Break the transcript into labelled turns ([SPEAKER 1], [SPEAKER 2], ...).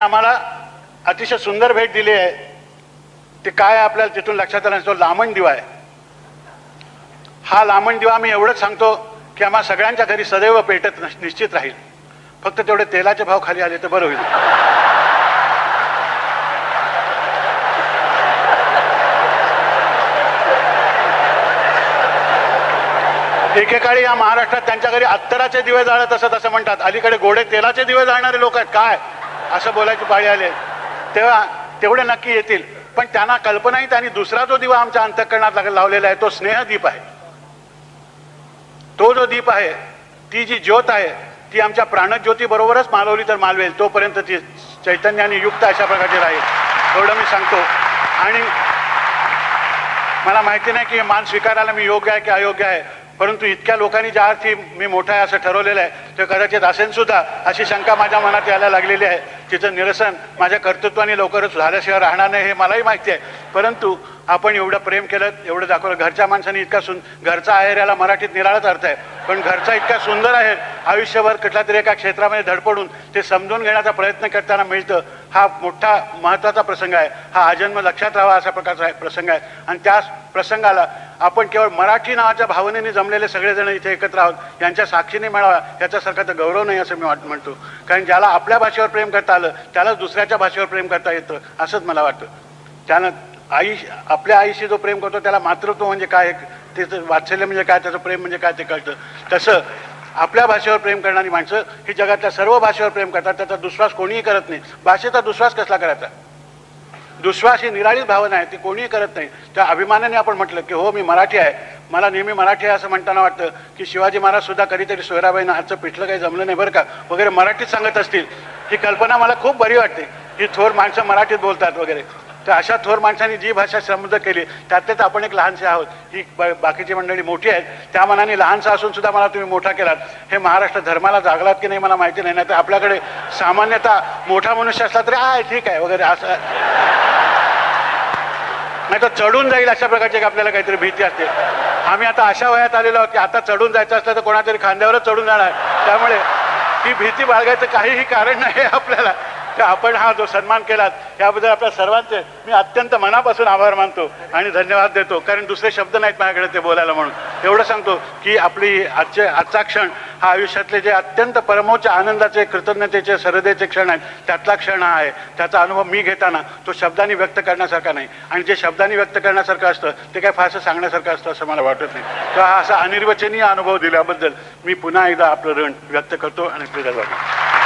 [SPEAKER 1] आम्हाला अतिशय सुंदर भेट दिली आहे. ते काय आपल्याला तिथून लक्षात आलं, तो लामण दिवा आहे. हा लामण दिवा मी एवढंच सांगतो की आम्हा सगळ्यांच्या घरी सदैव पेटत निश्चित राहील. फक्त तेवढे तेलाचे भाव खाली आले तर बरं होईल. एकेकाळी या महाराष्ट्रात त्यांच्या घरी अत्तराचे दिवे जाळत असत असं म्हणतात. अलीकडे गोडे तेलाचे दिवे जाळणारे लोक आहेत काय असं बोलायची पाळी आली. तेव्हा तेवढे नक्की येतील, पण त्यांना कल्पनाही त्यांनी दुसरा जो दिवा आमच्या अंतःकरणात लावलेला आहे तो स्नेहदीप आहे. तो जो दीप आहे, ती जी ज्योत आहे, ती आमच्या प्राणज्योती बरोबरच मालवली तर मालवेल, तोपर्यंत ती चैतन्याने युक्त अशा प्रकारची राहील एवढं मी सांगतो. आणि मला माहिती नाही की मान स्वीकारायला मी योग्य आहे की अयोग्य आहे, परंतु इतक्या लोकांनी ज्या अर्थी मी मोठा आहे असं ठरवलेलं आहे ते कदाचित असेल सुद्धा अशी शंका माझ्या मनात यायला लागलेली आहे. तिचं निरसन माझ्या कर्तृत्वाने लवकरच झाल्याशिवाय राहणार नाही हे मलाही माहिती आहे. परंतु आपण एवढं प्रेम केलं, एवढं दाखवलं. घरच्या माणसाने इतका घरचा आहेर याला मराठीत निराळाच अर्थ आहे, पण घरचा इतका सुंदर आहे, आयुष्यभर कुठल्या तरी एका क्षेत्रामध्ये धडपडून ते समजून घेण्याचा प्रयत्न करताना मिळतं. हा मोठा महत्त्वाचा प्रसंग आहे. हा आजन्म लक्षात राहावा अशा प्रकारचा प्रसंग आहे. आणि त्या प्रसंगाला आपण केवळ मराठी नावाच्या भावनेने जमलेले सगळेजण इथे एकत्र आहोत, यांच्या साक्षीने मिळावा याच्यासारखा तर गौरव नाही असं मी म्हणतो. कारण ज्याला आपल्या भाषेवर प्रेम करता आलं त्यालाच दुसऱ्याच्या भाषेवर प्रेम करता येतं असंच मला वाटतं. त्यानं आपल्या आईशी जो प्रेम करतो त्याला मातृत्व म्हणजे काय, त्याचं वात्सल्य म्हणजे काय, त्याचं प्रेम म्हणजे काय ते कळतं. तसं आपल्या भाषेवर प्रेम करणारी माणसं ही जगातल्या सर्व भाषेवर प्रेम करतात. त्याचा दुश्वास कोणीही करत नाही. भाषेचा दुश्वास कसला करायचा? दुश्वास ही निराळीच भावना आहे, ती कोणीही करत नाही. त्या अभिमानाने आपण म्हटलं की हो मी मराठी आहे, मला नेहमी मराठी आहे असं म्हणताना वाटतं की शिवाजी महाराज सुद्धा कधीतरी सोयराबाईंना आजचं पिठलं काही जमलं नाही बरं का वगैरे मराठीत सांगत असतील. ही कल्पना मला खूप बरी वाटते. ही थोर माणसं मराठीत बोलतात वगैरे. तर अशा थोर माणसांनी जी भाषा समृद्ध केली त्यातलेच आपण एक लहानसे आहोत. ही बाकीची मंडळी मोठी आहेत, त्या मनाने लहानसा असून सुद्धा मला तुम्ही मोठा केलात. हे महाराष्ट्र धर्माला जागलात की नाही मला माहिती नाही. तर आपल्याकडे सामान्यतः मोठा मनुष्य असला तरी आहे ठीक आहे वगैरे असं, नाही तर चढून जाईल अशा प्रकारची आपल्याला काहीतरी भीती असते. आम्ही आता अशा वयात आलेलो आहोत की आता चढून जायचं असलं तर कोणातरी खांद्यावरच चढून जाणार. त्यामुळे ती भीती बाळगायचं काहीही कारण नाही आपल्याला. तर आपण हा जो सन्मान केलात याबद्दल आपल्या सर्वांचे मी अत्यंत मनापासून आभार मानतो आणि धन्यवाद देतो. कारण दुसरे शब्द नाहीत माझ्याकडे ते बोलायला. म्हणून एवढं सांगतो की आपली आजचा क्षण हा आयुष्यातले जे अत्यंत परमोच्च आनंदाचे, कृतज्ञतेचे, श्रद्धेचे क्षण आहेत त्यातला क्षण हा आहे. त्याचा अनुभव मी घेताना तो शब्दांनी व्यक्त करण्यासारखा नाही. आणि जे शब्दांनी व्यक्त करण्यासारखं असतं ते काय फारसं सांगण्यासारखं असतं असं मला वाटत नाही. तर हा असा अनिर्वचनीय अनुभव दिल्याबद्दल मी पुन्हा एकदा आपलं ऋण व्यक्त करतो आणि कृतज्ञ वाटतो.